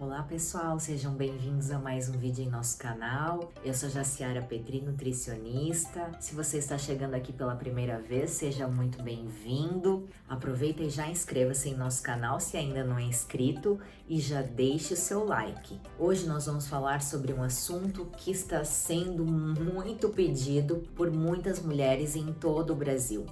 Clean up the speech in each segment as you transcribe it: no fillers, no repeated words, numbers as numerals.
Olá pessoal, sejam bem-vindos a mais um vídeo em nosso canal. Eu sou Jaciara Petri, nutricionista. Se você está chegando aqui pela primeira vez, seja muito bem-vindo. Aproveita e já inscreva-se em nosso canal se ainda não é inscrito e já deixe o seu like. Hoje nós vamos falar sobre um assunto que está sendo muito pedido por muitas mulheres em todo o Brasil.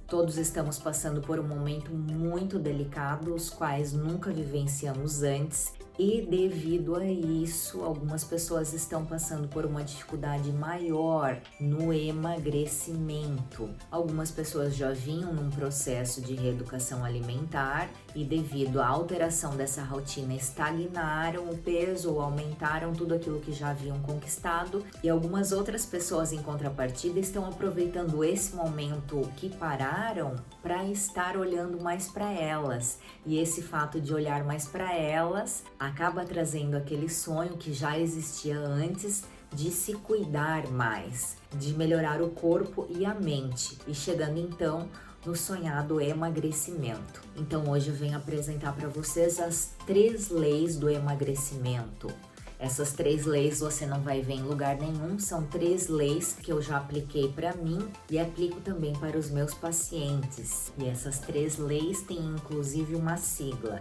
Todos estamos passando por um momento muito delicado, os quais nunca vivenciamos antes, e devido a isso, algumas pessoas estão passando por uma dificuldade maior no emagrecimento. Algumas pessoas já vinham num processo de reeducação alimentar e devido à alteração dessa rotina estagnaram o peso ou aumentaram tudo aquilo que já haviam conquistado, e algumas outras pessoas em contrapartida estão aproveitando esse momento que pararam para estar olhando mais para elas, e esse fato de olhar mais para elas acaba trazendo aquele sonho que já existia antes de se cuidar mais, de melhorar o corpo e a mente, e chegando então no sonhado emagrecimento. Então hoje eu venho apresentar para vocês as 3 leis do emagrecimento. Essas 3 leis você não vai ver em lugar nenhum, são 3 leis que eu já apliquei para mim e aplico também para os meus pacientes. E essas 3 leis têm inclusive uma sigla,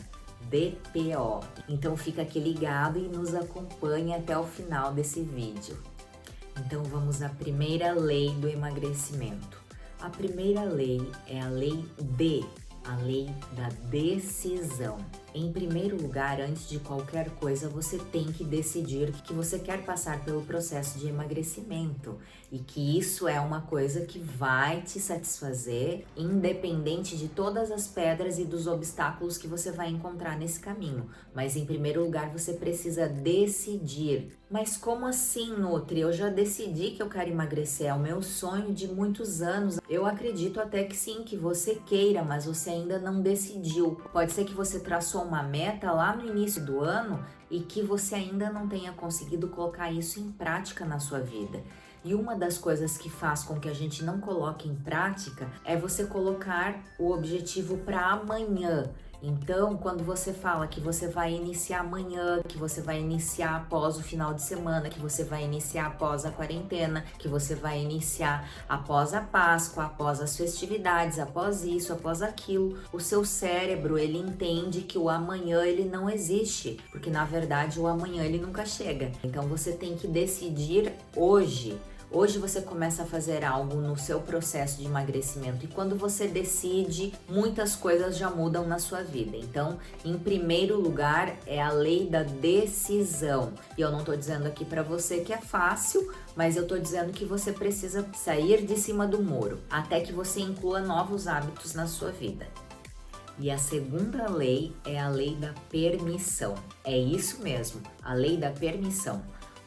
DPO. Então fica aqui ligado e nos acompanhe até o final desse vídeo. Então vamos à primeira lei do emagrecimento. A primeira lei é a lei D, a lei da decisão. Em primeiro lugar, antes de qualquer coisa, você tem que decidir que você quer passar pelo processo de emagrecimento e que isso é uma coisa que vai te satisfazer, independente de todas as pedras e dos obstáculos que você vai encontrar nesse caminho. Mas em primeiro lugar, você precisa decidir. Mas como assim, Nutri? Eu já decidi que eu quero emagrecer, é o meu sonho de muitos anos. Eu acredito até que sim, que você queira, mas você ainda não decidiu. Pode ser que você traçou uma meta lá no início do ano e que você ainda não tenha conseguido colocar isso em prática na sua vida. E uma das coisas que faz com que a gente não coloque em prática é você colocar o objetivo para amanhã. Então, quando você fala que você vai iniciar amanhã, que você vai iniciar após o final de semana, que você vai iniciar após a quarentena, que você vai iniciar após a Páscoa, após as festividades, após isso, após aquilo, o seu cérebro, ele entende que o amanhã ele não existe, porque na verdade o amanhã ele nunca chega. Então você tem que decidir hoje. Hoje você começa a fazer algo no seu processo de emagrecimento e quando você decide, muitas coisas já mudam na sua vida. Então, em primeiro lugar, é a lei da decisão. E eu não estou dizendo aqui para você que é fácil, mas eu estou dizendo que você precisa sair de cima do muro até que você inclua novos hábitos na sua vida. E a segunda lei é a lei da permissão. É isso mesmo, a lei da permissão.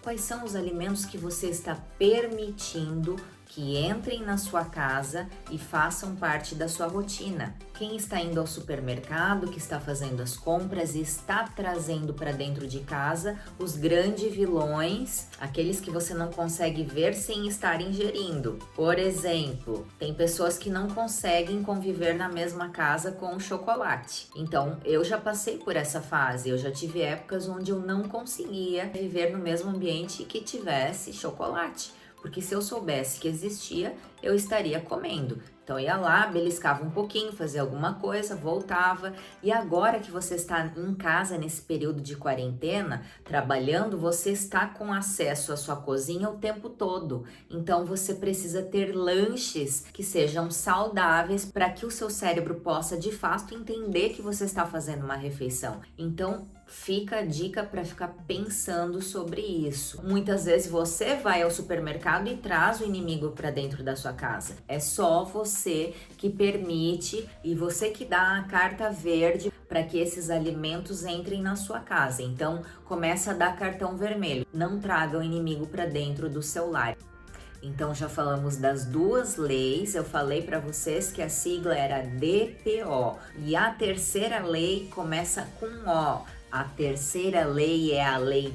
Quais são os alimentos que você está permitindo que entrem na sua casa e façam parte da sua rotina? Quem está indo ao supermercado, que está fazendo as compras e está trazendo para dentro de casa os grandes vilões, aqueles que você não consegue ver sem estar ingerindo. Por exemplo, tem pessoas que não conseguem conviver na mesma casa com o chocolate. Então, eu já passei por essa fase, eu já tive épocas onde eu não conseguia viver no mesmo ambiente que tivesse chocolate. Porque se eu soubesse que existia, eu estaria comendo. Então eu ia lá, beliscava um pouquinho, fazia alguma coisa, voltava. E agora que você está em casa nesse período de quarentena, trabalhando, você está com acesso à sua cozinha o tempo todo. Então você precisa ter lanches que sejam saudáveis para que o seu cérebro possa de fato entender que você está fazendo uma refeição. Então fica a dica para ficar pensando sobre isso. Muitas vezes você vai ao supermercado e traz o inimigo para dentro da sua casa. É só você que permite e você que dá a carta verde para que esses alimentos entrem na sua casa. Então, começa a dar cartão vermelho. Não traga o inimigo para dentro do seu lar. Então, já falamos das 2 leis. Eu falei para vocês que a sigla era DPO. E a terceira lei começa com O. A terceira lei é a lei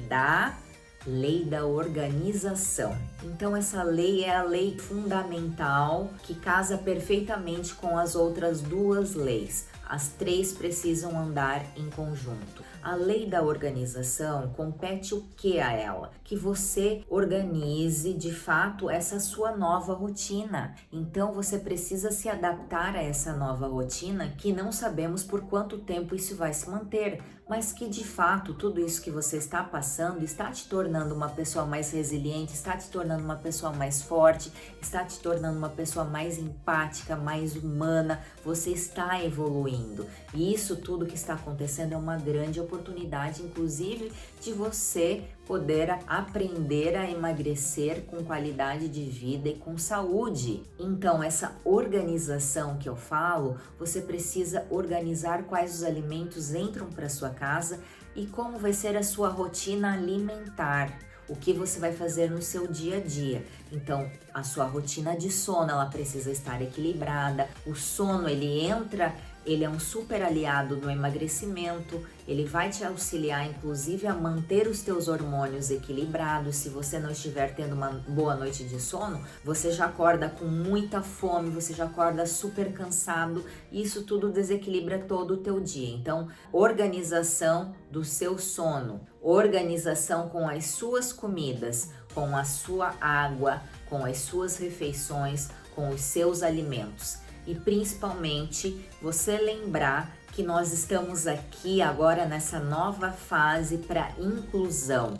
da organização. Então essa lei é a lei fundamental que casa perfeitamente com as outras 2 leis. as três precisam andar em conjunto. A lei da organização compete o que a ela? Que você organize de fato essa sua nova rotina. Então você precisa se adaptar a essa nova rotina, que não sabemos por quanto tempo isso vai se manter, mas que de fato tudo isso que você está passando está te tornando uma pessoa mais resiliente, está te tornando uma pessoa mais forte, está te tornando uma pessoa mais empática, mais humana. Você está evoluindo, e isso tudo que está acontecendo é uma grande oportunidade, inclusive, de você poder aprender a emagrecer com qualidade de vida e com saúde. Então, essa organização que eu falo, você precisa organizar quais os alimentos entram para sua casa e como vai ser a sua rotina alimentar. O que você vai fazer no seu dia a dia. Então, a sua rotina de sono, ela precisa estar equilibrada. O sono, ele é um super aliado no emagrecimento. Ele vai te auxiliar, inclusive, a manter os teus hormônios equilibrados. Se você não estiver tendo uma boa noite de sono, você já acorda com muita fome, você já acorda super cansado. E isso tudo desequilibra todo o teu dia. Então, organização do seu sono, organização com as suas comidas, com a sua água, com as suas refeições, com os seus alimentos. E principalmente você lembrar que nós estamos aqui agora nessa nova fase para inclusão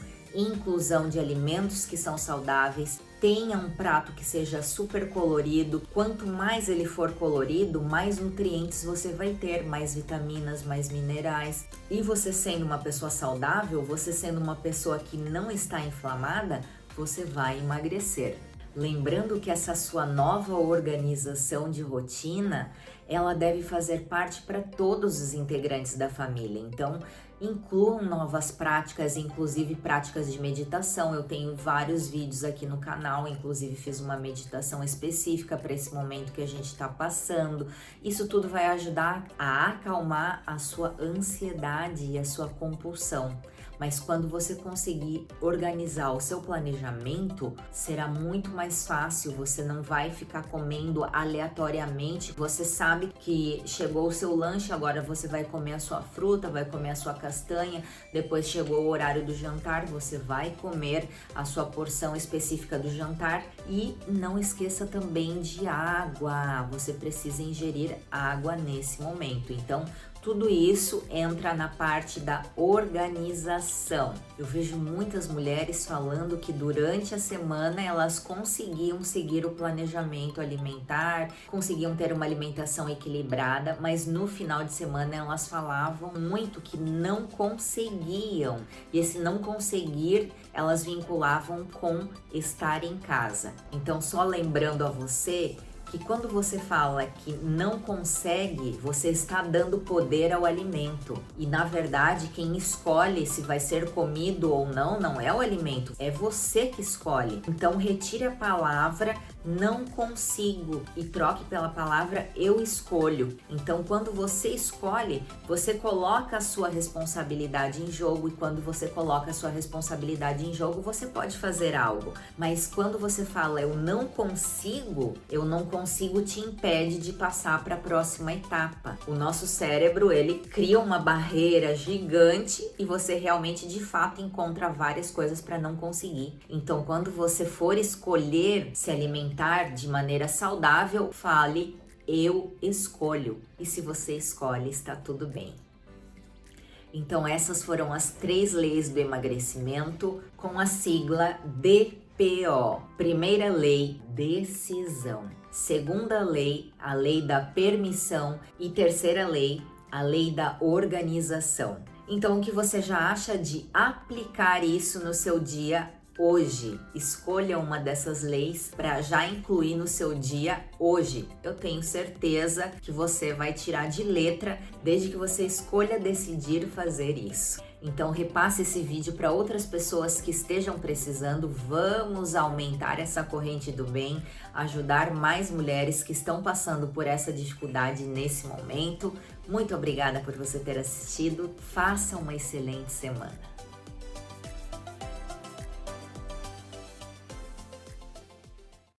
de alimentos que são saudáveis. Tenha um prato que seja super colorido. Quanto mais ele for colorido, mais nutrientes você vai ter, mais vitaminas, mais minerais. E você sendo uma pessoa saudável, você sendo uma pessoa que não está inflamada, você vai emagrecer. Lembrando que essa sua nova organização de rotina, ela deve fazer parte para todos os integrantes da família. Então, incluam novas práticas, inclusive práticas de meditação. Eu tenho vários vídeos aqui no canal, inclusive fiz uma meditação específica para esse momento que a gente está passando. Isso tudo vai ajudar a acalmar a sua ansiedade e a sua compulsão. Mas quando você conseguir organizar o seu planejamento, será muito mais fácil, você não vai ficar comendo aleatoriamente. Você sabe que chegou o seu lanche, agora você vai comer a sua fruta, vai comer a sua castanha, depois chegou o horário do jantar, você vai comer a sua porção específica do jantar. E não esqueça também de água, você precisa ingerir água nesse momento. Então, tudo isso entra na parte da organização. Eu vejo muitas mulheres falando que durante a semana elas conseguiam seguir o planejamento alimentar, conseguiam ter uma alimentação equilibrada, mas no final de semana elas falavam muito que não conseguiam. E esse não conseguir, elas vinculavam com estar em casa. Então, só lembrando a você que quando você fala que não consegue, você está dando poder ao alimento. E na verdade, quem escolhe se vai ser comido ou não, não é o alimento, é você que escolhe. Então retire a palavra não consigo e troque pela palavra eu escolho. Então quando você escolhe, você coloca a sua responsabilidade em jogo, e quando você coloca a sua responsabilidade em jogo, você pode fazer algo. Mas quando você fala eu não consigo te impede de passar para a próxima etapa. O nosso cérebro, ele cria uma barreira gigante e você realmente de fato encontra várias coisas para não conseguir. Então quando você for escolher se alimentar de maneira saudável, fale eu escolho. E se você escolhe, está tudo bem. Então essas foram as 3 leis do emagrecimento com a sigla DPO. Primeira lei, decisão. Segunda lei, a lei da permissão. E terceira lei, a lei da organização. Então o que você já acha de aplicar isso no seu dia hoje? Escolha uma dessas leis para já incluir no seu dia hoje. Eu tenho certeza que você vai tirar de letra, desde que você escolha decidir fazer isso. Então repasse esse vídeo para outras pessoas que estejam precisando. Vamos aumentar essa corrente do bem, ajudar mais mulheres que estão passando por essa dificuldade nesse momento. Muito obrigada por você ter assistido. Faça uma excelente semana.